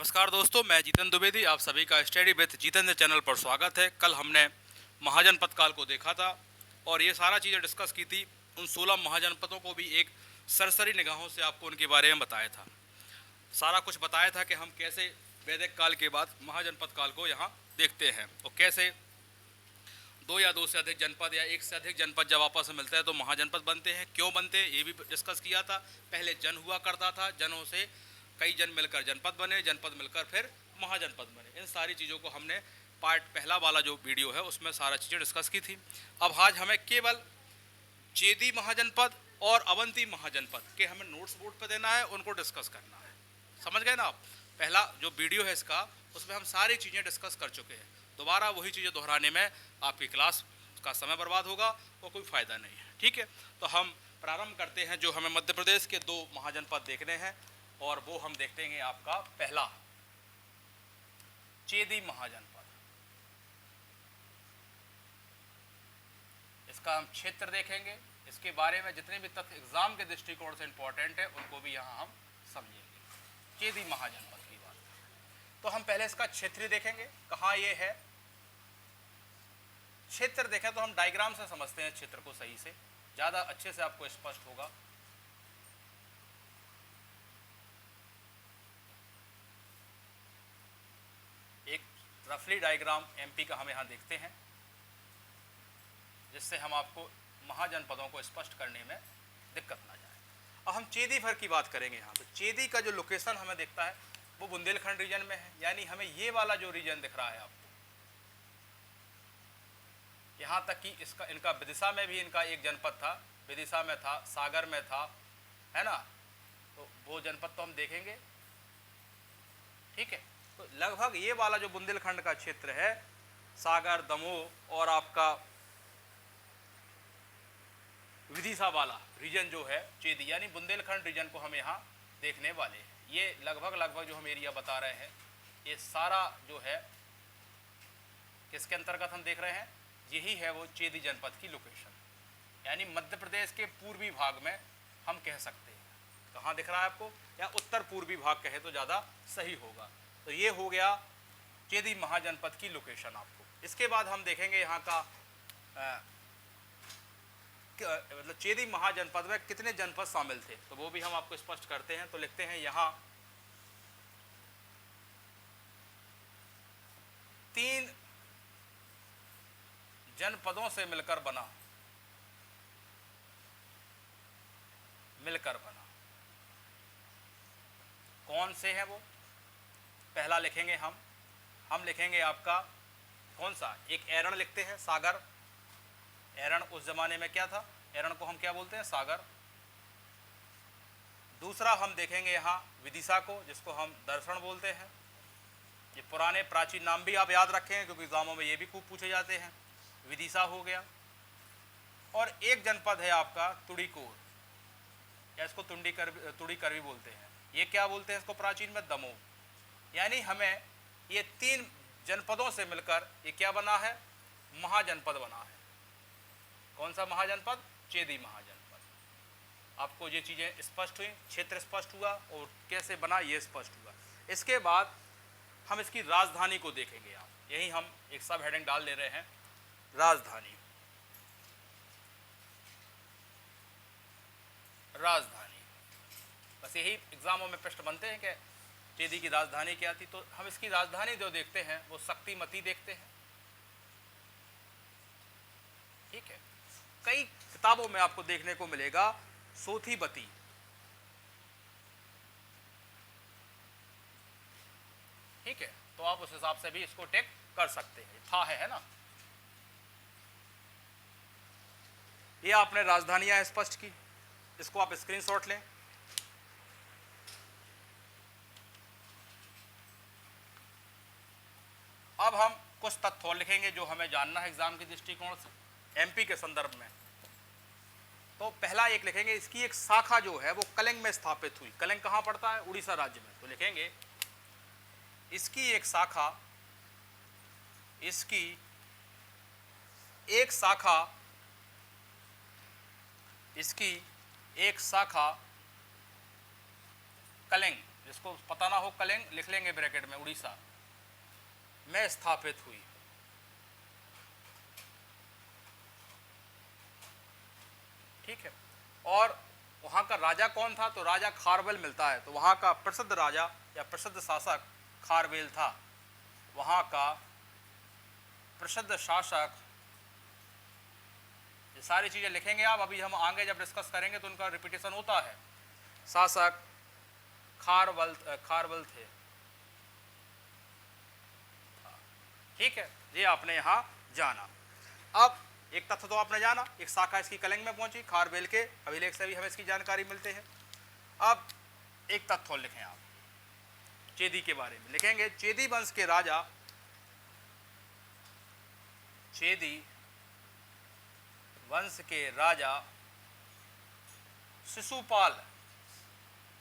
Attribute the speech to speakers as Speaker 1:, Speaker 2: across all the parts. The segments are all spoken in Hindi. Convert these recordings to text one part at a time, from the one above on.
Speaker 1: नमस्कार दोस्तों, मैं जीतेंद्र द्विवेदी। आप सभी का स्टडी विद जीतेंद्र चैनल पर स्वागत है। कल हमने महाजनपद काल को देखा था और ये सारा चीज़ें डिस्कस की थी। उन 16 महाजनपदों को भी एक सरसरी निगाहों से आपको उनके बारे में बताया था। सारा कुछ बताया था कि हम कैसे वैदिक काल के बाद महाजनपद काल को यहाँ देखते हैं और कैसे दो या दो से अधिक जनपद या एक से अधिक जनपद जब आपस में मिलते हैं तो महाजनपद बनते हैं। क्यों बनते हैं ये भी डिस्कस किया था। पहले जन हुआ करता था, जनों से कई जन मिलकर जनपद बने, जनपद मिलकर फिर महाजनपद बने। इन सारी चीज़ों को हमने पार्ट पहला वाला जो वीडियो है उसमें सारा चीज़ें डिस्कस की थी। अब आज हमें केवल चेदी महाजनपद और अवंती महाजनपद के हमें नोट्स बोर्ड पर देना है, उनको डिस्कस करना है। समझ गए ना आप? पहला जो वीडियो है इसका उसमें हम सारी चीज़ें डिस्कस कर चुके हैं। दोबारा वही चीज़ें दोहराने में आपकी क्लास का समय बर्बाद होगा और कोई फ़ायदा नहीं है। ठीक है, तो हम प्रारंभ करते हैं। जो हमें मध्य प्रदेश के दो महाजनपद देखने हैं और वो हम देखेंगे आपका पहला चेदी महाजनपद। इसका हम क्षेत्र देखेंगे, इसके बारे में जितने भी तथ्य एग्जाम के दृष्टिकोण से इंपॉर्टेंट है उनको भी यहाँ हम समझेंगे। चेदी महाजनपद की बात तो हम पहले इसका क्षेत्र देखेंगे, कहाँ ये है। क्षेत्र देखें तो हम डायग्राम से समझते हैं क्षेत्र को सही से, ज़्यादा अच्छे से आपको स्पष्ट होगा। एक रफली डायग्राम एमपी का हम यहाँ देखते हैं जिससे हम आपको महाजनपदों को स्पष्ट करने में दिक्कत ना जाए। अब हम चेदी भर की बात करेंगे। यहाँ पे चेदी का जो लोकेशन हमें दिखता है वो बुंदेलखंड रीजन में है, यानी हमें ये वाला जो रीजन दिख रहा है आपको, यहाँ तक कि इसका इनका विदिशा में भी इनका एक जनपद था, विदिशा में था, सागर में था, है ना। तो वो जनपद तो हम देखेंगे। ठीक है, तो लगभग ये वाला जो बुंदेलखंड का क्षेत्र है, सागर, दमोह और आपका विदिशा वाला रीजन जो है चेदी यानी बुंदेलखंड रीजन को हम यहाँ देखने वाले हैं। ये लगभग जो हम एरिया बता रहे हैं ये सारा जो है किसके अंतर्गत हम देख रहे हैं, यही है वो चेदी जनपद की लोकेशन, यानी मध्य प्रदेश के पूर्वी भाग में हम कह सकते हैं। कहाँ दिख रहा है आपको, या उत्तर पूर्वी भाग कहे तो ज़्यादा सही होगा। तो ये हो गया चेदी महाजनपद की लोकेशन आपको। इसके बाद हम देखेंगे यहाँ का मतलब चेदी महाजनपद में कितने जनपद शामिल थे, तो वो भी हम आपको स्पष्ट करते हैं। तो लिखते हैं यहाँ 3 जनपदों से मिलकर बना, कौन से हैं वो, पहला लिखेंगे हम लिखेंगे आपका कौन सा, एक एरण लिखते हैं, सागर। एरण उस जमाने में क्या था, एरण को हम क्या बोलते हैं, सागर। दूसरा हम देखेंगे यहाँ विदिशा को, जिसको हम दर्शन बोलते हैं। ये पुराने प्राचीन नाम भी आप याद रखें क्योंकि एग्जामों में ये भी खूब पूछे जाते हैं। विदिशा हो गया। और एक जनपद है आपका तुड़ीकोर, या इसको तुड़ीकर भी बोलते हैं। ये क्या बोलते हैं इसको प्राचीन में, दमोह। यानी हमें ये 3 जनपदों से मिलकर ये क्या बना है, महाजनपद बना है। कौन सा महाजनपद, चेदी महाजनपद। आपको ये चीज़ें स्पष्ट हुई, क्षेत्र स्पष्ट हुआ और कैसे बना ये स्पष्ट हुआ। इसके बाद हम इसकी राजधानी को देखेंगे। आप यही हम एक सब हेडिंग डाल ले रहे हैं, राजधानी। बस यही एग्जामों में प्रश्न बनते हैं कि चेदी की राजधानी क्या थी। तो हम इसकी राजधानी जो देखते हैं वो शक्तिमती देखते हैं। ठीक है, कई किताबों में आपको देखने को मिलेगा सोथीबती। ठीक है, तो आप उस हिसाब से भी इसको टेक कर सकते हैं। था है ना। ये आपने राजधानियां स्पष्ट की, इसको आप स्क्रीनशॉट लें। अब हम कुछ तथ्य और लिखेंगे जो हमें जानना है एग्जाम के दृष्टिकोण से, एमपी के संदर्भ में। तो पहला एक लिखेंगे, इसकी एक शाखा जो है वो कलिंग में स्थापित हुई। कलिंग कहाँ पड़ता है, उड़ीसा राज्य में। तो लिखेंगे इसकी एक शाखा कलिंग जिसको पता ना हो कलिंग लिख लेंगे ब्रैकेट में, उड़ीसा में स्थापित हुई। ठीक है, और वहां का राजा कौन था? तो राजा खारवेल मिलता है। तो वहां का प्रसिद्ध राजा या प्रसिद्ध शासक खारवेल था। वहां का प्रसिद्ध शासक, ये सारी चीजें लिखेंगे आप, अभी हम आगे जब डिस्कस करेंगे तो उनका रिपीटेशन होता है। शासक खारवेल थे। ठीक है, ये आपने यहां जाना। अब एक तथ्य तो आपने जाना, एक शाखा इसकी कलिंग में पहुंची, खारवेल के अभिलेख से भी हमें इसकी जानकारी मिलते हैं। अब एक तथ्य और लिखें आप चेदी के बारे में, लिखेंगे चेदी वंश के राजा, चेदी वंश के राजा शिशुपाल।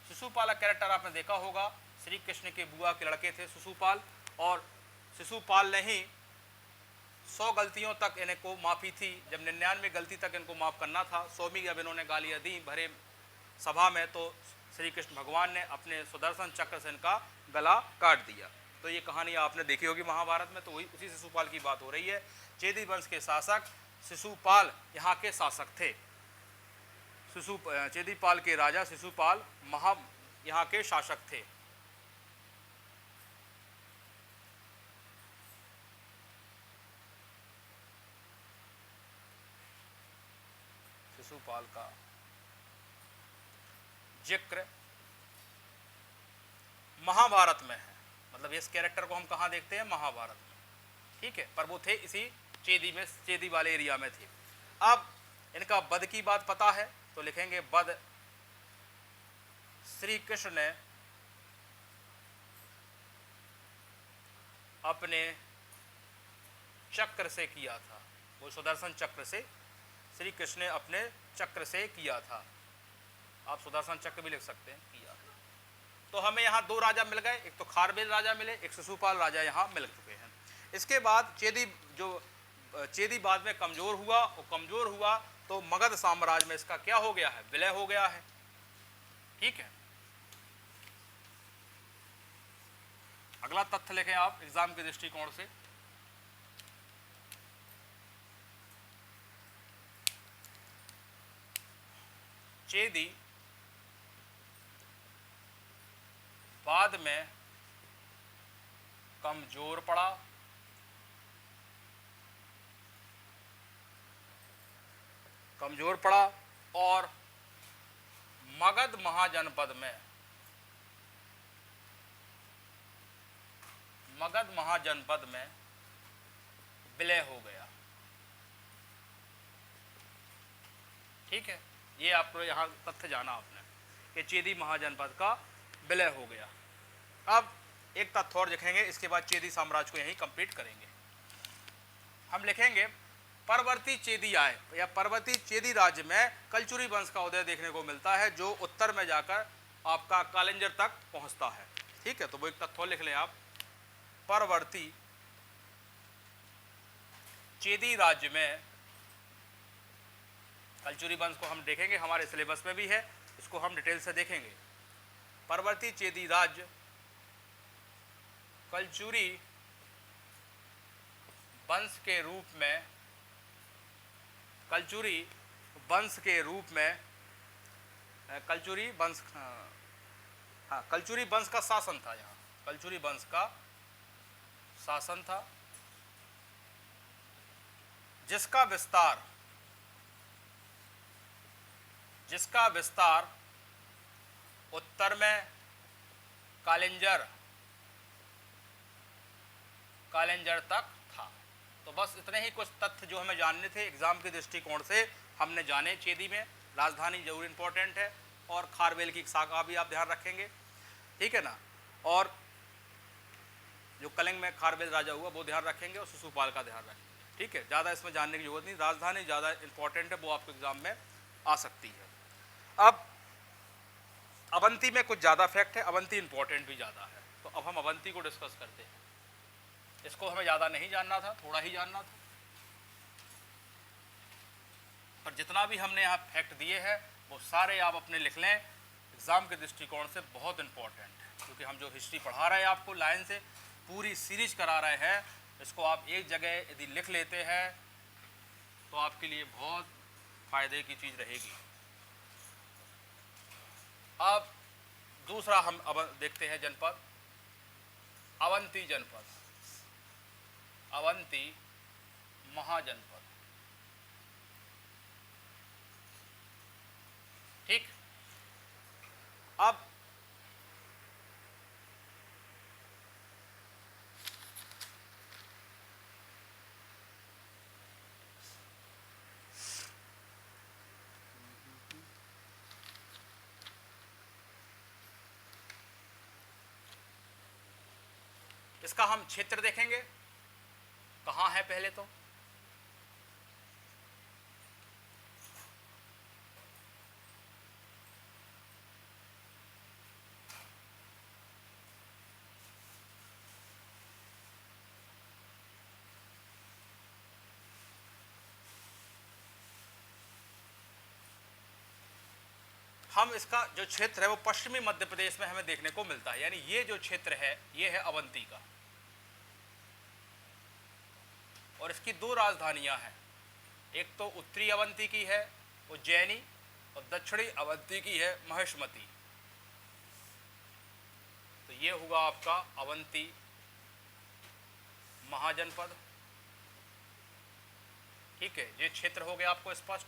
Speaker 1: शिशुपाल का कैरेक्टर आपने देखा होगा, श्री कृष्ण के बुआ के लड़के थे शिशुपाल, और शिशुपाल ने ही 100 गलतियों तक इनको माफ़ी थी, जब 99 गलती तक इनको माफ़ करना था, 100वीं जब इन्होंने गालियाँ दी भरे सभा में, तो श्री कृष्ण भगवान ने अपने सुदर्शन चक्र से इनका गला काट दिया। तो ये कहानी आपने देखी होगी महाभारत में, तो वही उसी शिशुपाल की बात हो रही है। चेदी वंश के शासक शिशुपाल यहाँ के शासक थे। चेदीपाल के राजा शिशुपाल यहाँ के शासक थे। शिशुपाल का जिक्र महाभारत में है, मतलब इस कैरेक्टर को हम कहाँ देखते हैं? महाभारत में। ठीक है, पर वो थे इसी चेदी में, चेदी वाले एरिया में थे। अब इनका वध की बात पता है, तो लिखेंगे वध श्री कृष्ण ने अपने चक्र से किया था। वो सुदर्शन चक्र से, श्री कृष्ण ने अपने चक्र से किया था। आप सुदर्शन चक्र भी लिख सकते हैं, किया। तो हमें यहाँ 2 राजा मिल गए, एक तो खारवेल राजा मिले, एक शिशुपाल राजा यहाँ मिल चुके हैं। इसके बाद चेदी बाद में कमजोर हुआ, और कमजोर हुआ तो मगध साम्राज्य में इसका क्या हो गया है? विलय हो गया है। ठीक है, अगला तथ्य लिखें आप एग्जाम के दृष्टिकोण से। चेदी बाद में कमजोर पड़ा, और मगध महाजनपद में विलय हो गया। ठीक है, ये आपको यहाँ तथ्य जाना आपने कि चेदी महाजनपद का विलय हो गया। अब एक तथ्य और लिखेंगे, इसके बाद चेदी साम्राज्य को यहीं कंप्लीट करेंगे। हम लिखेंगे परवर्ती चेदी आए, या परवर्ती चेदी राज्य में कलचुरी वंश का उदय देखने को मिलता है, जो उत्तर में जाकर आपका कालिंजर तक पहुंचता है। ठीक है, तो वो एक तथ्य लिख लें आप, परवर्ती चेदी राज्य में कलचुरी वंश को हम देखेंगे, हमारे सिलेबस में भी है, इसको हम डिटेल से देखेंगे। परवर्ती चेदी राज्य कलचुरी वंश के रूप में, कलचुरी वंश का शासन था। यहाँ कलचुरी वंश का शासन था, जिसका विस्तार उत्तर में कालिंजर तक था। तो बस इतने ही कुछ तथ्य जो हमें जानने थे एग्जाम के दृष्टिकोण से हमने जाने। चेदी में राजधानी जरूर इंपॉर्टेंट है, और खारवेल की शाखा भी आप ध्यान रखेंगे। ठीक है ना, और जो कलिंग में खारवेल राजा हुआ वो ध्यान रखेंगे, और शिशुपाल का ध्यान रखेंगे। ठीक है, ज़्यादा इसमें जानने की जरूरत नहीं, राजधानी ज़्यादा इंपॉर्टेंट है, वो आपको एग्जाम में आ सकती है। अब अवंती में कुछ ज़्यादा फैक्ट है, अवंती इंपॉर्टेंट भी ज़्यादा है, तो अब हम अवंती को डिस्कस करते हैं। इसको हमें ज़्यादा नहीं जानना था, थोड़ा ही जानना था, पर जितना भी हमने यहाँ फैक्ट दिए हैं वो सारे आप अपने लिख लें, एग्जाम के दृष्टिकोण से बहुत इंपॉर्टेंट है। क्योंकि हम जो हिस्ट्री पढ़ा रहे हैं आपको लाइन से पूरी सीरीज करा रहे हैं, इसको आप एक जगह यदि लिख लेते हैं तो आपके लिए बहुत फायदे की चीज़ रहेगी। अब दूसरा हम अब देखते हैं जनपद अवंती जनपद, अवंती महाजनपद। ठीक, अब इसका हम क्षेत्र देखेंगे कहाँ है पहले तो। हम इसका जो क्षेत्र है वो पश्चिमी मध्य प्रदेश में हमें देखने को मिलता है, यानी ये जो क्षेत्र है ये है अवंती का, और इसकी दो राजधानियां हैं, एक तो उत्तरी अवंती की है उज्जैनी और दक्षिणी अवंती की है महिष्मती। तो ये होगा आपका अवंती महाजनपद। ठीक है, ये क्षेत्र हो गया आपको स्पष्ट।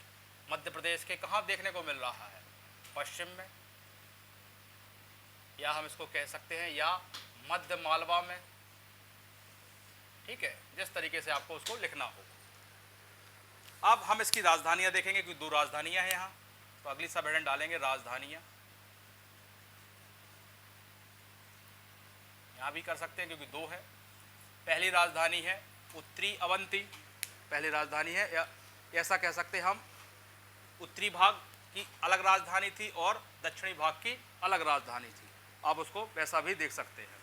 Speaker 1: मध्य प्रदेश के कहाँ देखने को मिल रहा है, पश्चिम में, या हम इसको कह सकते हैं या मध्य मालवा में। ठीक है, जिस तरीके से आपको उसको लिखना होगा। अब हम इसकी राजधानियां देखेंगे क्योंकि दो राजधानियां हैं यहाँ, तो अगली सब हेडिंग डालेंगे राजधानियां। यहाँ भी कर सकते हैं क्योंकि दो है। पहली राजधानी है उत्तरी अवंती, पहली राजधानी है, या ऐसा कह सकते हैं हम उत्तरी भाग की अलग राजधानी थी और दक्षिणी भाग की अलग राजधानी थी, आप उसको वैसा भी देख सकते हैं।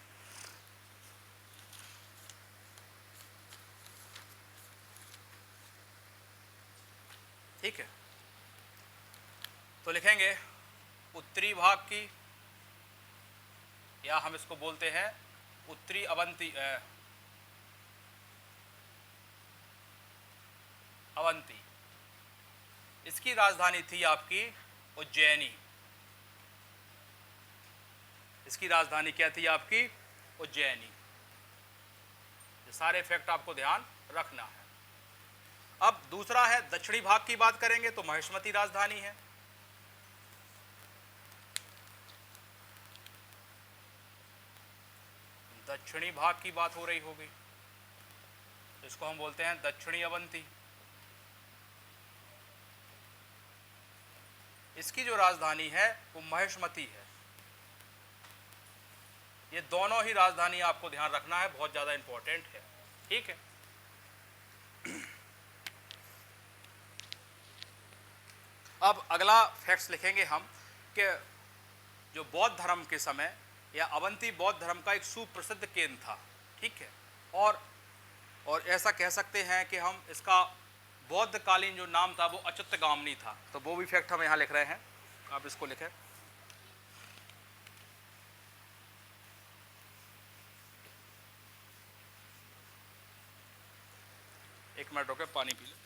Speaker 1: ठीक है, तो लिखेंगे उत्तरी भाग की, या हम इसको बोलते हैं उत्तरी अवंती, अवंती। इसकी राजधानी थी आपकी उज्जैनी। इसकी राजधानी क्या थी आपकी, उज्जैनी। ये सारे फैक्ट आपको ध्यान रखना है। अब दूसरा है दक्षिणी भाग की बात करेंगे तो महिष्मती राजधानी है। दक्षिणी भाग की बात हो रही होगी, इसको हम बोलते हैं दक्षिणी अवंती। इसकी जो राजधानी है वो महिष्मती है। ये दोनों ही राजधानी आपको ध्यान रखना है, बहुत ज्यादा इंपॉर्टेंट है। ठीक है, अब अगला फैक्ट्स लिखेंगे हम कि जो बौद्ध धर्म के समय या अवंती बौद्ध धर्म का एक सुप्रसिद्ध केंद्र था। ठीक है, और ऐसा कह सकते हैं कि हम इसका बौद्ध कालीन जो नाम था वो अच्युतगामिनी था। तो वो भी फैक्ट हम यहाँ लिख रहे हैं, आप इसको लिखें। एक मिनट रुके, पानी पी ले।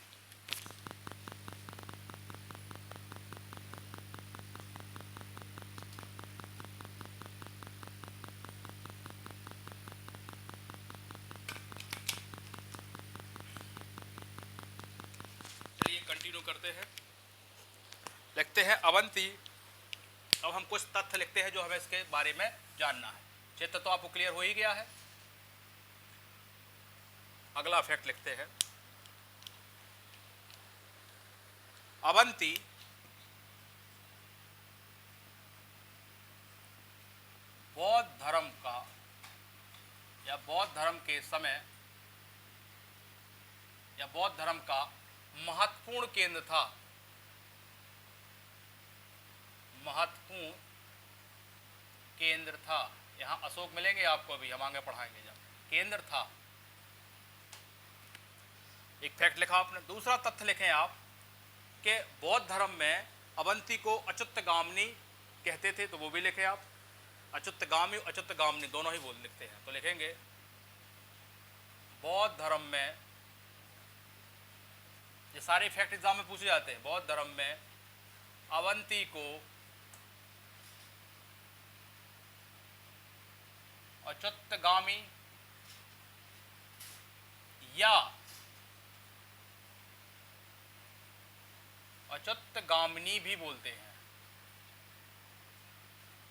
Speaker 1: कंटिन्यू करते हैं, लिखते हैं अवंती। अब हम कुछ तथ्य लिखते हैं जो हमें इसके बारे में जानना है। क्षेत्र तो आपको क्लियर हो ही गया है। अगला फैक्ट लिखते हैं अवंती बौद्ध धर्म का या बौद्ध धर्म के समय या बौद्ध धर्म का महत्वपूर्ण केंद्र था। महत्वपूर्ण केंद्र था। यहां अशोक मिलेंगे आपको, अभी हम आगे पढ़ाएंगे जब। केंद्र था, एक फैक्ट लिखा आपने। दूसरा तथ्य लिखें आप कि बौद्ध धर्म में अवंती को अच्युतगामिनी कहते थे, तो वो भी लिखे आप। अच्युतगामी अच्युतगामिनी दोनों ही बोल लिखते हैं। तो लिखेंगे बौद्ध धर्म में, ये सारे फैक्ट एग्जाम में पूछे जाते हैं, बौद्ध धर्म में अवंती को अच्युतगामी या अच्युतगामिनी भी बोलते हैं।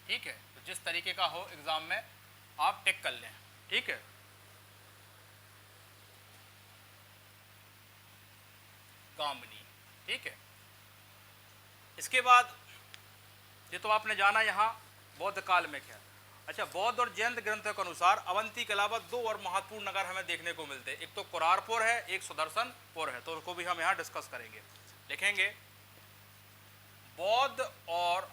Speaker 1: ठीक है, तो जिस तरीके का हो एग्जाम में आप टिक कर लें। ठीक है, गामिनी। ठीक है, इसके बाद ये तो आपने जाना यहाँ बौद्ध काल में क्या। अच्छा, बौद्ध और जैन ग्रंथों के अनुसार अवंती के अलावा दो और महत्वपूर्ण नगर हमें देखने को मिलते हैं, एक तो कुरारपुर है, एक सुदर्शनपुर है। तो उनको भी हम यहाँ डिस्कस करेंगे। लिखेंगे बौद्ध और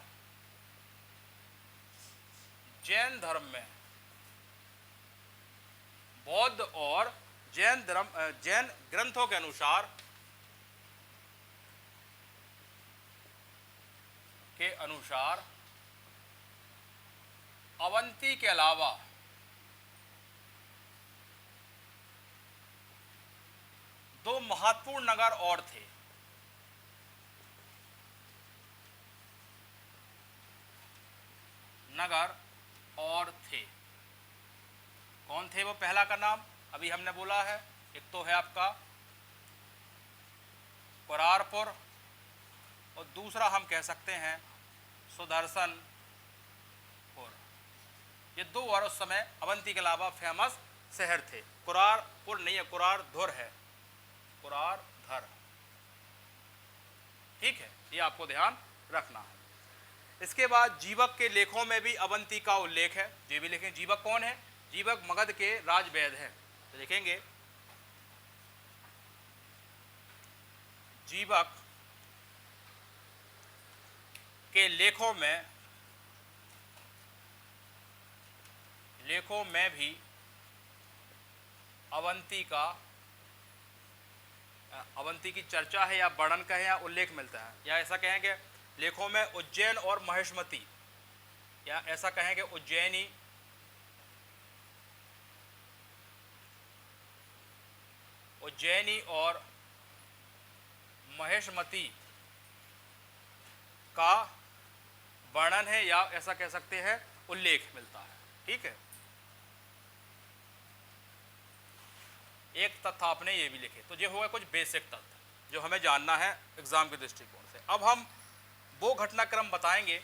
Speaker 1: जैन धर्म में, बौद्ध और जैन ग्रंथों के अनुसार अवंती के अलावा दो महत्वपूर्ण नगर और थे। कौन थे वो? पहला का नाम अभी हमने बोला है, एक तो है आपका कुरारपुर और दूसरा हम कह सकते हैं सुदर्शनपुर। ये दो और उस समय अवंती के अलावा फेमस शहर थे। कुरारपुर नहीं है, कुरारधुर है, कुरारधर। ठीक है, ये आपको ध्यान रखना है। इसके बाद जीवक के लेखों में भी अवंती का उल्लेख है। ये भी लिखें, जीवक कौन है? जीवक मगध के राजवैद हैं। तो लिखेंगे जीवक के लेखों में भी अवंती की चर्चा है या वर्णन कहें या उल्लेख मिलता है, या ऐसा कहें कि लेखों में उज्जैन और महेशमती, या ऐसा कहें कि उज्जैनी और महेशमती का वर्णन है, या ऐसा कह सकते हैं उल्लेख मिलता है। ठीक है, एक तथ्य आपने ये भी लिखे। तो ये होगा कुछ बेसिक तथ्य जो हमें जानना है एग्जाम के दृष्टिकोण से। अब हम वो घटनाक्रम बताएंगे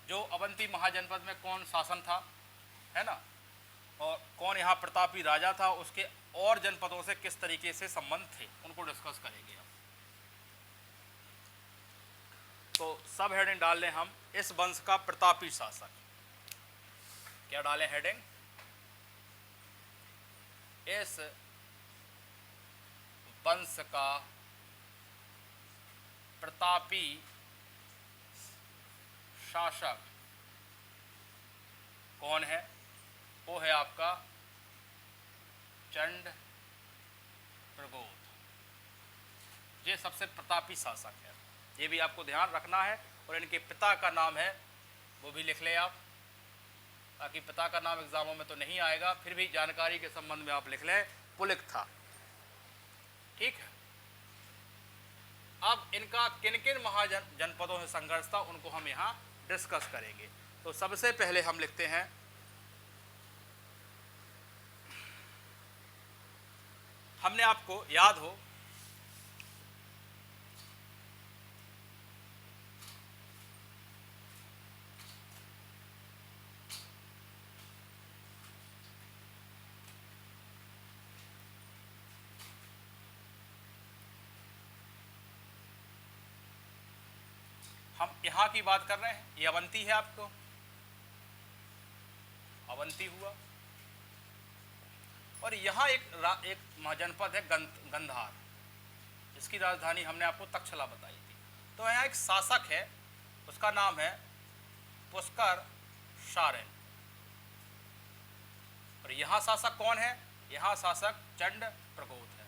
Speaker 1: जो अवंती महाजनपद में कौन शासन था, है ना, और कौन यहाँ प्रतापी राजा था, उसके और जनपदों से किस तरीके से संबंध थे, उनको डिस्कस करेंगे हम। तो सब हेडिंग डाल लें हम, इस वंश का प्रतापी शासक। क्या डालें हेडिंग? इस वंश का प्रतापी शासक कौन है? वो है आपका चंड प्रगोत। ये सबसे प्रतापी शासक है, ये भी आपको ध्यान रखना है। और इनके पिता का नाम है, वो भी लिख लें आप, ताकि पिता का नाम एग्जामों में तो नहीं आएगा, फिर भी जानकारी के संबंध में आप लिख लें, पुलिक था। ठीक है, अब इनका किन किन महाजनपदों से संघर्ष था, उनको हम यहाँ डिस्कस करेंगे। तो सबसे पहले हम लिखते हैं हमने आपको याद हो हम यहाँ की बात कर रहे हैं, ये अवंती है, आपको अवंती हुआ। और यहाँ एक महाजनपद है गंधार, जिसकी राजधानी हमने आपको तक्षशिला बताई थी। तो यहाँ एक शासक है, उसका नाम है पुष्कर शारेन। और यहाँ शासक कौन है? यहाँ शासक चंड प्रगोत है।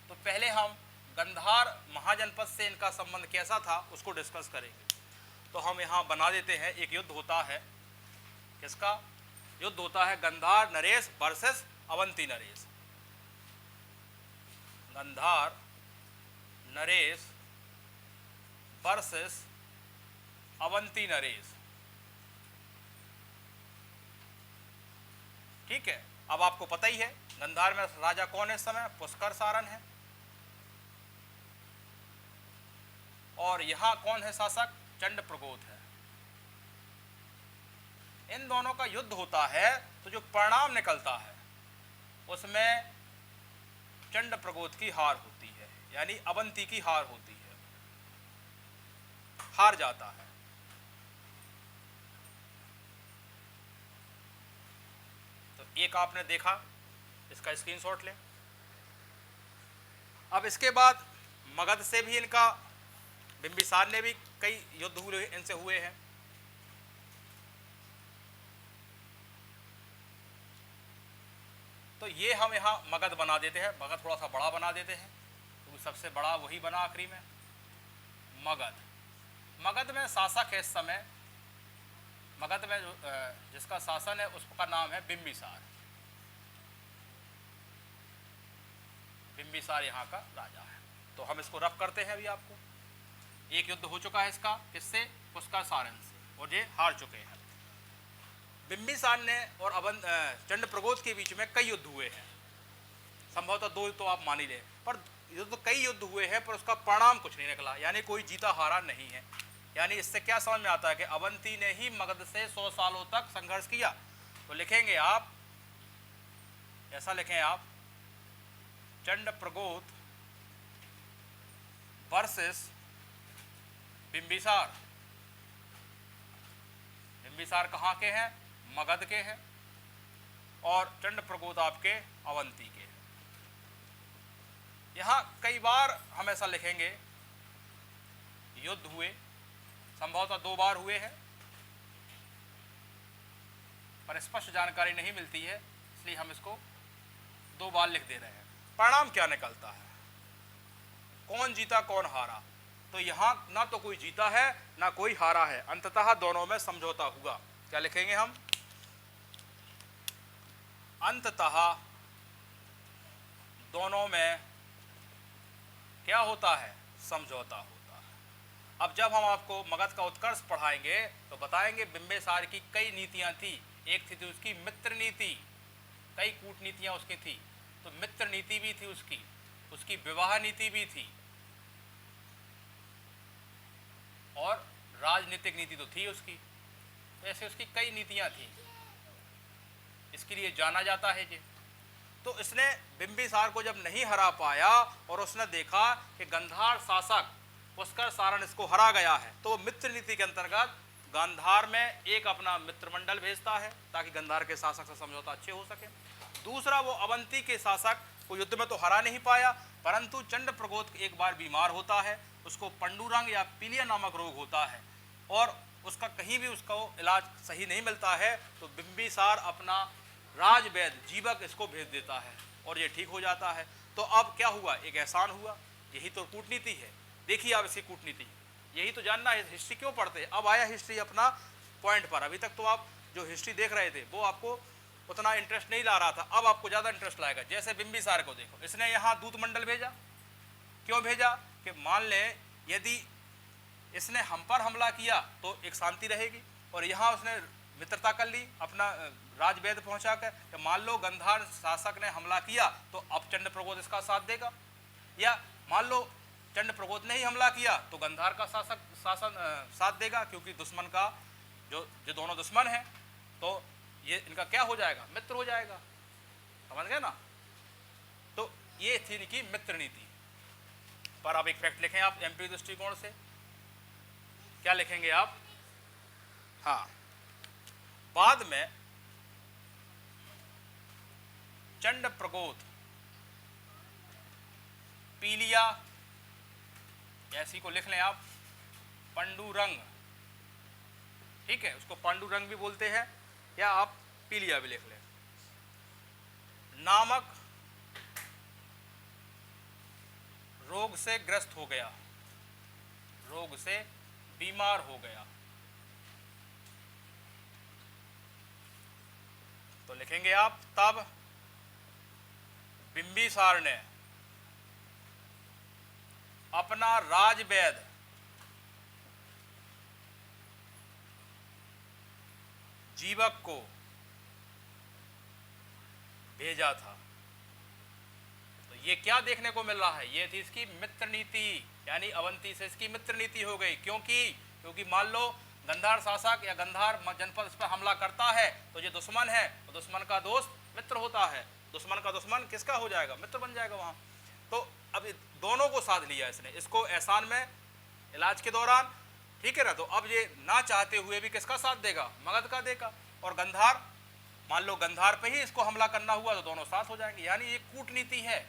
Speaker 1: तो पहले हम गंधार महाजनपद से इनका संबंध कैसा था उसको डिस्कस करेंगे। तो हम यहाँ बना देते हैं, एक युद्ध होता है किसका युद्ध होता है? गंधार नरेश वर्सेस अवंती नरेश। गंधार नरेश वर्सेस अवंती नरेश। ठीक है, अब आपको पता ही है गंधार में राजा कौन है इस समय? पुष्कर सारण है। और यहां कौन है शासक? चंड प्रगोत है। इन दोनों का युद्ध होता है तो जो परिणाम निकलता है उसमें चंड प्रगोत की हार होती है, यानी अवंती की हार होती है, हार जाता है। तो एक आपने देखा, इसका स्क्रीनशॉट लें। अब इसके बाद मगध से भी इनका, बिंबिसार ने भी कई युद्ध हुए, इनसे हुए हैं। तो ये हम यहाँ मगध बना देते हैं, मगध थोड़ा सा बड़ा बना देते हैं क्योंकि सबसे बड़ा वही बना आखिरी में। मगध, मगध में शासक है इस समय, मगध में जिसका शासन है उसका नाम है बिंबिसार। बिंबिसार यहाँ का राजा है। तो हम इसको रफ करते हैं अभी आपको। एक युद्ध हो चुका है इसका, किससे? पुष्कर सारण से, और ये हार चुके हैं। बिंबिसार ने और चंड प्रगोत के बीच में कई युद्ध हुए हैं, संभवतः 2 तो आप मान ही लें, पर युद्ध कई युद्ध हुए हैं पर उसका परिणाम कुछ नहीं निकला, यानी कोई जीता हारा नहीं है। यानी इससे क्या समझ में आता है कि अवंती ने ही मगध से 100 सालों तक संघर्ष किया। तो लिखेंगे आप, ऐसा लिखें आप, चंड प्रगोत वर्सेस बिंबिसार। बिंबिसार कहाँ के हैं? मगध के हैं, और चंड प्रगोत आपके अवंती के हैं। यहां कई बार हम ऐसा लिखेंगे, युद्ध हुए, संभवतः 2 बार हुए हैं, पर स्पष्ट जानकारी नहीं मिलती है, इसलिए हम इसको 2 बार लिख दे रहे हैं। परिणाम क्या निकलता है? कौन जीता कौन हारा? तो यहां ना तो कोई जीता है ना कोई हारा है, अंततः दोनों में समझौता हुआ। क्या लिखेंगे हम? अंततः दोनों में क्या होता है? समझौता होता है। अब जब हम आपको मगध का उत्कर्ष पढ़ाएंगे तो बताएंगे बिंबिसार की कई नीतियां थी। एक थी उसकी मित्र नीति, कई कूटनीतियां उसकी थी, तो मित्र नीति भी थी उसकी विवाह नीति भी थी, और राजनीतिक नीति तो थी उसकी। तो ऐसे उसकी कई नीतियां थी, इसके लिए जाना जाता है जी। तो इसने बिंबिसार को जब नहीं हरा पाया और उसने देखा कि गंधार शासक पुष्कर सारण इसको हरा गया है, तो मित्र नीति के अंतर्गत गांधार में एक अपना मित्र मंडल भेजता है ताकि गंधार के शासक से समझौता अच्छे हो सके। दूसरा, वो अवंती के शासक को युद्ध में तो हरा नहीं पाया, परंतु चंड प्रगोत एक बार बीमार होता है, उसको पंडुरंग या पीलिया नामक रोग होता है, और उसका कहीं भी उसका इलाज सही नहीं मिलता है, तो बिंबिसार अपना राजवैद्य जीवक इसको भेज देता है और ये ठीक हो जाता है। तो अब क्या हुआ? एक एहसान हुआ। यही तो कूटनीति है। देखिए आप इसकी कूटनीति, यही तो जानना है। हिस्ट्री क्यों पढ़ते हैं? अब आया हिस्ट्री अपना पॉइंट पर। अभी तक तो आप जो हिस्ट्री देख रहे थे वो आपको उतना इंटरेस्ट नहीं ला रहा था, अब आपको ज़्यादा इंटरेस्ट लाएगा। जैसे बिंबिसार को देखो, इसने यहाँ दूत मंडल भेजा। क्यों भेजा? कि मान लें यदि इसने हम पर हमला किया तो एक शांति रहेगी, और यहाँ उसने मित्रता कर ली अपना राजवैद्य पहुँचाकर कि मान लो गंधार शासक ने हमला किया तो अब चंड प्रगोत इसका साथ देगा, या मान लो चंड प्रगोत ने ही हमला किया तो गंधार का शासन साथ देगा, क्योंकि दुश्मन का जो दोनों दुश्मन हैं तो ये इनका क्या हो जाएगा? मित्र हो जाएगा। समझ गए ना? तो ये थी इनकी मित्र नीति। पर अब एक फैक्ट लिखें आप एमपी दृष्टिकोण से। क्या लिखेंगे आप? हाँ, बाद में चंड प्रगोत पीलिया, ऐसी को लिख लें आप, पंडुरंग, ठीक है, उसको पांडुरंग भी बोलते हैं, या आप पीलिया भी लिख लें, नामक रोग से ग्रस्त हो गया, रोग से बीमार हो गया। तो लिखेंगे आप, तब बिंबिसार ने अपना राजवैद जीवक को भेजा था। तो ये क्या देखने को मिल रहा है, ये थी इसकी मित्र नीति, यानी अवंती से इसकी मित्र नीति हो गई। क्योंकि मान लो गंधार शासक या गंधार जनपद इस पर हमला करता है तो ये दुश्मन है, तो दुश्मन का दोस्त मित्र होता है, दुश्मन का दुश्मन किसका हो जाएगा, मित्र बन जाएगा वहां। तो अब दोनों को साध लिया इसने, इसको एहसान में इलाज के दौरान, ठीक है ना। तो अब ये ना चाहते हुए भी किसका साथ देगा, मगध का देगा। और गंधार, मान लो गंधार पे ही इसको हमला करना हुआ तो दोनों साथ हो जाएंगे। यानी ये कूटनीति है,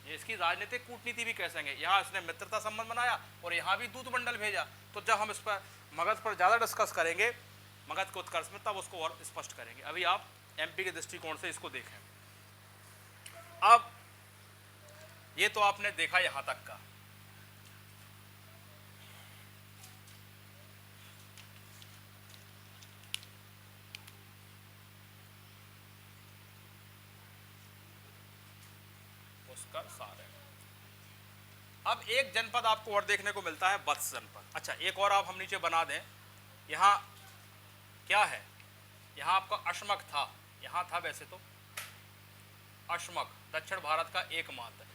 Speaker 1: ये इसकी राजनीतिक कूटनीति भी कह सकेंगे। यहाँ इसने मित्रता संबंध बनाया और यहाँ भी दूत मंडल भेजा। तो जब हम इस पर मगध पर ज़्यादा डिस्कस करेंगे, मगध के उत्कर्ष में, तब उसको और स्पष्ट करेंगे। अभी आप एमपी के दृष्टिकोण से इसको देखें। अब ये तो आपने देखा यहाँ तक का। उसका सार है। अब एक जनपद आपको और देखने को मिलता है, वत्स जनपद। अच्छा, एक और आप हम नीचे बना दें। यहाँ क्या है, यहाँ आपका अश्मक था, यहाँ था वैसे तो अश्मक, दक्षिण भारत का एकमात्र।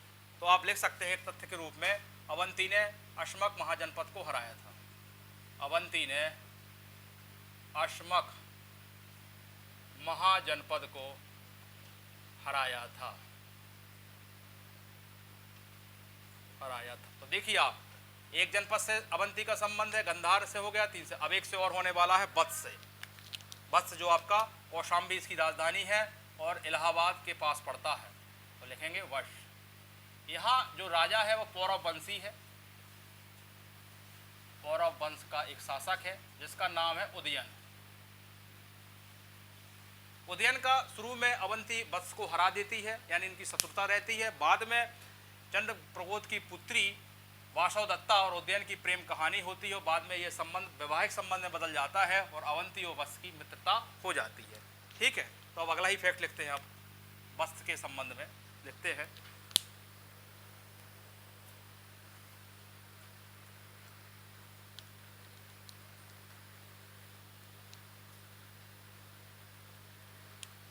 Speaker 1: तो आप लिख सकते हैं तथ्य के रूप में, अवंती ने अश्मक महाजनपद को हराया था। अवंती ने अश्मक महाजनपद को हराया था। तो देखिए आप, एक जनपद से अवंती का संबंध है, गंधार से हो गया 3 से, अब एक से और होने वाला है वत्स से। वत्स जो आपका कौशाम्बी इसकी राजधानी है और इलाहाबाद के पास पड़ता है। तो लिखेंगे वश। यहाँ जो राजा है वो पौरव वंशी है, पौरव वंश का एक शासक है जिसका नाम है उदयन। उदयन का शुरू में अवंती वत्स को हरा देती है, यानी इनकी शत्रुता रहती है। बाद में चंद्र प्रबोध की पुत्री वासव दत्ता और उदयन की प्रेम कहानी होती है। बाद में ये संबंध वैवाहिक संबंध में बदल जाता है और अवंती और वत्स की मित्रता हो जाती है। ठीक है, तो अब अगला ही फैक्ट लिखते हैं। आप वत्स के संबंध में लिखते हैं।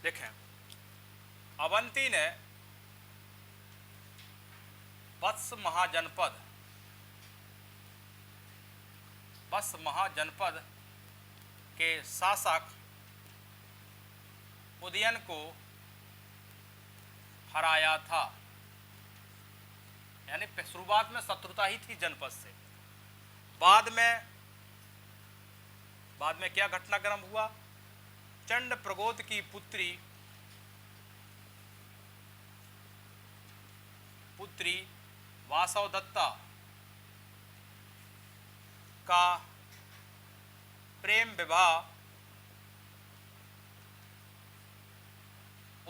Speaker 1: देखें, अवंती ने वत्स महाजनपद के शासक उदयन को हराया था। यानी शुरुआत में शत्रुता ही थी जनपद से। बाद में क्या घटनाक्रम हुआ, चंड प्रगोद की पुत्री वासव दत्ता का प्रेम विवाह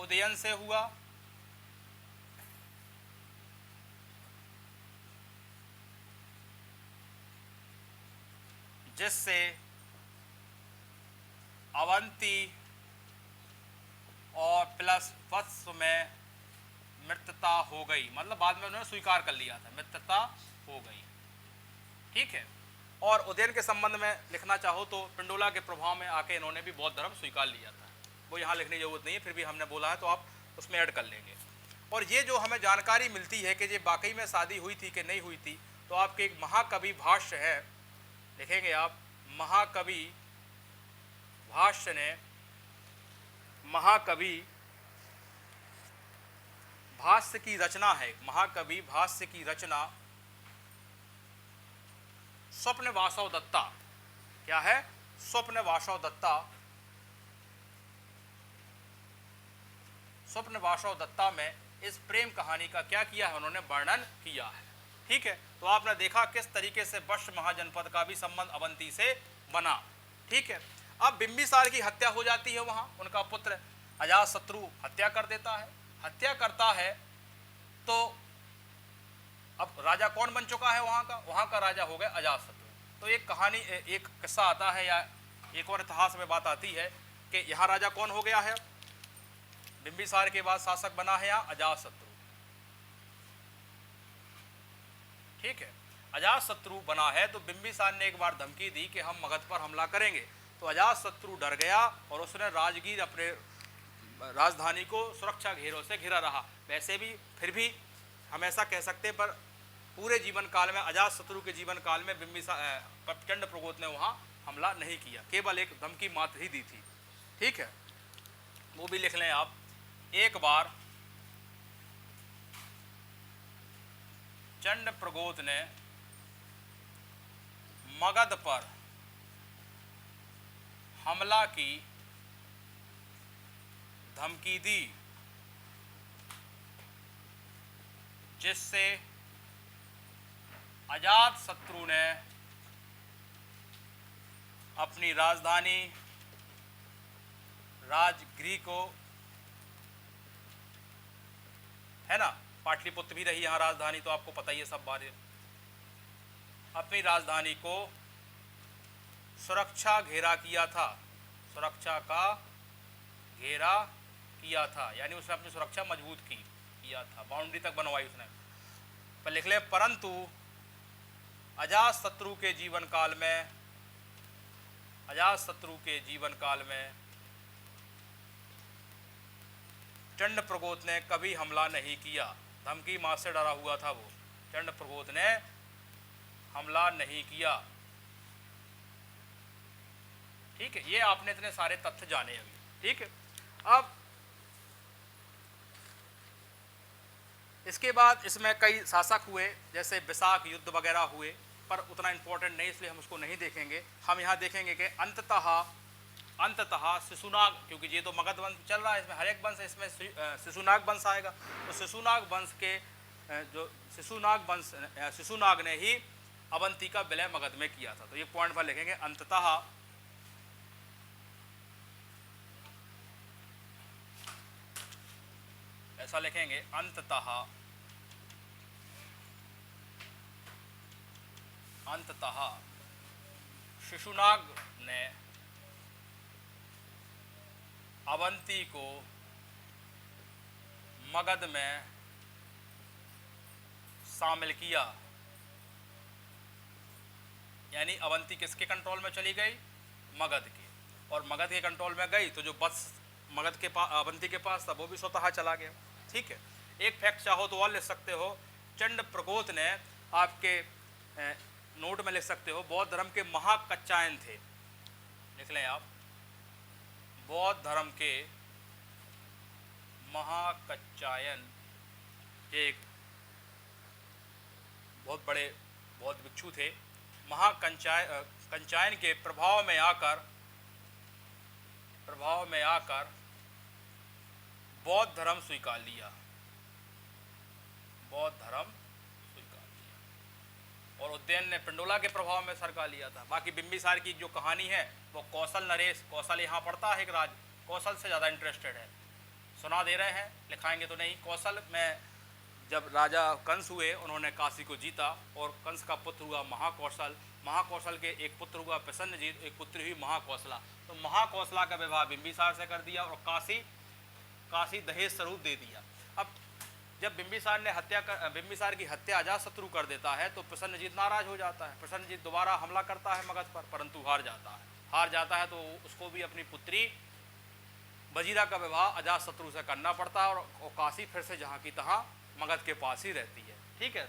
Speaker 1: उदयन से हुआ। जिससे अवंती और प्लस वत्स में मित्रता हो गई। मतलब बाद में उन्होंने स्वीकार कर लिया था, मित्रता हो गई। ठीक है, और उदयन के संबंध में लिखना चाहो तो पिंडोला के प्रभाव में आके इन्होंने भी बौद्ध धर्म स्वीकार लिया था। वो यहाँ लिखने की जरूरत नहीं है, फिर भी हमने बोला है तो आप उसमें ऐड कर लेंगे। और ये जो हमें जानकारी मिलती है कि ये वाकई में शादी हुई थी कि नहीं हुई थी, तो आपके एक महाकवि भाष्य है, लिखेंगे आप, महाकवि भाष्य ने, महाकवि भाष्य की रचना है, महाकवि भाष्य की रचना स्वप्न वासव दत्ता। क्या है, स्वप्न वासव दत्ता। स्वप्न वासव दत्ता में इस प्रेम कहानी का क्या किया है, उन्होंने वर्णन किया है। ठीक है, तो आपने देखा किस तरीके से वश महाजनपद का भी संबंध अवंती से बना। ठीक है, अब बिंबिसार की हत्या हो जाती है, वहां उनका पुत्र अजातशत्रु हत्या कर देता है। हत्या करता है तो अब राजा कौन बन चुका है वहां का राजा हो गया अजातशत्रु। तो एक कहानी, एक किस्सा आता है या एक और इतिहास में बात आती है कि यहाँ राजा कौन हो गया है, बिंबिसार के बाद शासक बना है यहाँ अजातशत्रु। ठीक है, अजातशत्रु बना है तो बिंबिसार ने एक बार धमकी दी कि हम मगध पर हमला करेंगे, तो अजातशत्रु डर गया और उसने राजगीर अपने राजधानी को सुरक्षा घेरों से घिरा रहा। वैसे भी फिर भी हम ऐसा कह सकते हैं, पर पूरे जीवन काल में, अजातशत्रु के जीवन काल में बिंबिसार चंद्रप्रगोत ने वहाँ हमला नहीं किया, केवल एक धमकी मात्र ही दी थी। ठीक है, वो भी लिख लें आप। एक बार चंद्रप्रगोत ने मगध पर हमला की धमकी दी, जिससे अजातशत्रु ने अपनी राजधानी राजगृह को, है ना, पाटलिपुत्र भी रही यहाँ राजधानी, तो आपको पता ही है सब बारे, अपनी राजधानी को सुरक्षा घेरा किया था, सुरक्षा का घेरा किया था, यानी उसने अपनी सुरक्षा मजबूत किया था, बाउंड्री तक बनवाई उसने। पर लिख ले, परंतु अजातशत्रु के जीवन काल में, अजातशत्रु के जीवन काल में चंद्रप्रगोत ने कभी हमला नहीं किया। धमकी मार से डरा हुआ था वो, चंद्रप्रगोत ने हमला नहीं किया। ठीक है, ये आपने इतने सारे तथ्य जाने अभी। ठीक है, अब इसके बाद इसमें कई शासक हुए, जैसे विशाख युद्ध वगैरह हुए, पर उतना इंपॉर्टेंट नहीं, इसलिए हम उसको नहीं देखेंगे। हम यहाँ देखेंगे कि अंततः शिशुनाग, क्योंकि ये तो मगध वंश चल रहा है, इसमें हर एक वंश, इसमें शिशुनाग वंश आएगा, तो शिशुनाग वंश के जो शिशुनाग ने ही अवंती का विलय मगध में किया था। तो ये पॉइंट पर लिखेंगे, अंततः ऐसा लिखेंगे, अंततः शिशुनाग ने अवंती को मगध में शामिल किया। यानी अवंती किसके कंट्रोल में चली गई? मगध के, और मगध के कंट्रोल में गई तो जो बस मगध के पास, अवंती के पास था, वो भी स्वतः चला गया। ठीक है, एक फैक्ट चाहो तो और लिख सकते हो, चंद्रप्रगोत ने, आपके नोट में लिख सकते हो, बौद्ध धर्म के महाकच्चायन थे, लिख लें आप, बौद्ध धर्म के महाकच्चायन एक बहुत बड़े बौद्ध भिक्षु थे। महाकंचायन के प्रभाव में आकर बौद्ध धर्म स्वीकार लिया, बौद्ध धर्म स्वीकार लिया, और उज्जैन ने पिंडोला के प्रभाव में सरका लिया था। बाकी बिंबिसार की जो कहानी है वो कौशल नरेश, कौशल यहाँ पढ़ता है, एक राज कौशल से ज़्यादा इंटरेस्टेड है, सुना दे रहे हैं, लिखाएंगे तो नहीं। कौशल में जब राजा कंस हुए, उन्होंने काशी को जीता, और कंस का पुत्र हुआ महाकौशल, महाकौशल के एक पुत्र हुआ प्रसन्नजीत, एक पुत्र हुई महाकौशला। तो महाकौशला का विवाह बिंबिसार से कर दिया, और काशी दहेज स्वरूप दे दिया। अब जब बिंबिसार की हत्या अजातशत्रु कर देता है, तो प्रसन्नजीत नाराज हो जाता है। प्रसन्नजीत दोबारा हमला करता है मगध पर, परंतु हार जाता है, तो उसको भी अपनी पुत्री वजीरा का विवाह अजातशत्रु से करना पड़ता है, और काशी फिर से जहाँ की तहाँ मगध के पास ही रहती है। ठीक है,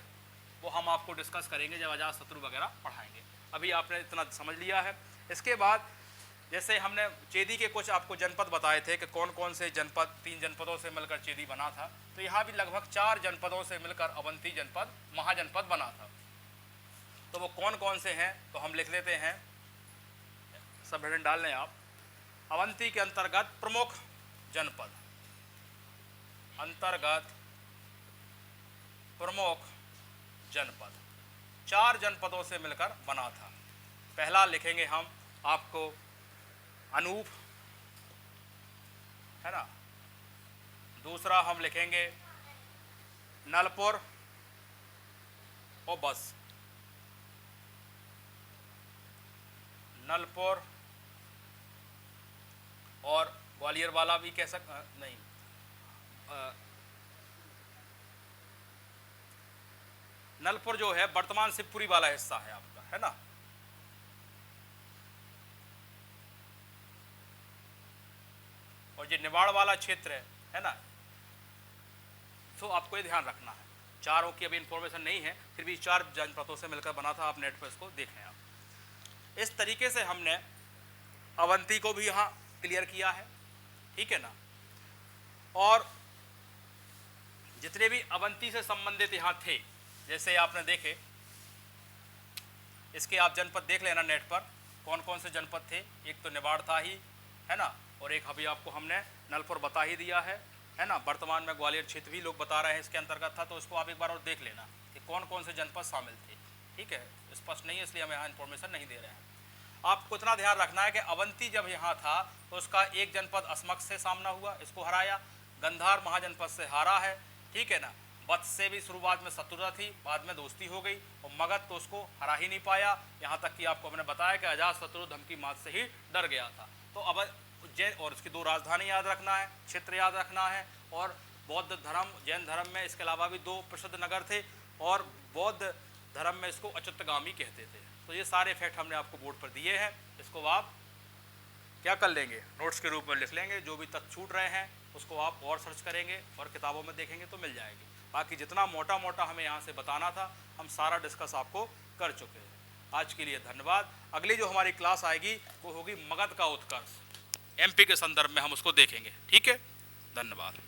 Speaker 1: वो हम आपको डिस्कस करेंगे जब अजातशत्रु वगैरह पढ़ाएंगे। अभी आपने इतना समझ लिया है। इसके बाद जैसे हमने चेदी के कुछ आपको जनपद बताए थे कि कौन कौन से जनपद, 3 जनपदों से मिलकर चेदी बना था, तो यहाँ भी लगभग 4 जनपदों से मिलकर अवंती जनपद महाजनपद बना था। तो वो कौन कौन से हैं, तो हम लिख लेते हैं, सब हेडिंग डाल लें आप। अवंती के अंतर्गत प्रमुख जनपद, अंतर्गत प्रमुख जनपद 4 जनपदों से मिलकर बना था। पहला लिखेंगे हम आपको अनूप, है ना, दूसरा हम लिखेंगे नलपुर और बस, नलपुर, और ग्वालियर वाला भी कह नहीं, नलपुर जो है वर्तमान शिवपुरी वाला हिस्सा है आपका, है ना। और ये निवाड़ वाला क्षेत्र है ना। तो आपको ये ध्यान रखना है, चारों की अभी इंफॉर्मेशन नहीं है, फिर भी 4 जनपदों से मिलकर बना था, आप नेट पर इसको देखें आप। इस तरीके से हमने अवंती को भी यहाँ क्लियर किया है, ठीक है ना। और जितने भी अवंती से संबंधित यहाँ थे, जैसे आपने देखे, इसके आप जनपद देख लेना नेट पर, कौन कौन से जनपद थे। एक तो निवाड़ था ही, है ना, और एक अभी आपको हमने नलपुर बता ही दिया है ना। वर्तमान में ग्वालियर क्षेत्र भी लोग बता रहे हैं इसके अंतर्गत था, तो इसको आप एक बार और देख लेना कि कौन कौन से जनपद शामिल थे, ठीक है। स्पष्ट नहीं है इसलिए हम यहाँ इन्फॉर्मेशन नहीं दे रहे हैं। आपको इतना ध्यान रखना है कि अवंती जब यहाँ था तो उसका एक जनपद असमक्ष से सामना हुआ, इसको हराया। गंधार महाजनपद से हारा है, ठीक है ना। वत्स से भी शुरुआत में शत्रुता थी, बाद में दोस्ती हो गई, और मगध तो उसको हरा ही नहीं पाया। यहाँ तक कि आपको हमने बताया कि अजातशत्रु धर्म की मात से ही डर गया था। तो अब उज्जैन और उसकी 2 राजधानी याद रखना है, क्षेत्र याद रखना है। और बौद्ध धर्म, जैन धर्म में इसके अलावा भी 2 प्रसिद्ध नगर थे, और बौद्ध धर्म में इसको अच्युतगामी कहते थे। तो ये सारे फैक्ट हमने आपको बोर्ड पर दिए हैं, इसको आप क्या कर लेंगे, नोट्स के रूप में लिख लेंगे। जो भी तथ्य छूट रहे हैं उसको आप और सर्च करेंगे और किताबों में देखेंगे तो मिल जाएगी। बाकी जितना मोटा मोटा हमें यहाँ से बताना था हम सारा डिस्कस आपको कर चुके हैं। आज के लिए धन्यवाद। अगली जो हमारी क्लास आएगी वो होगी मगध का उत्कर्ष, एमपी के संदर्भ में हम उसको देखेंगे, ठीक है। धन्यवाद।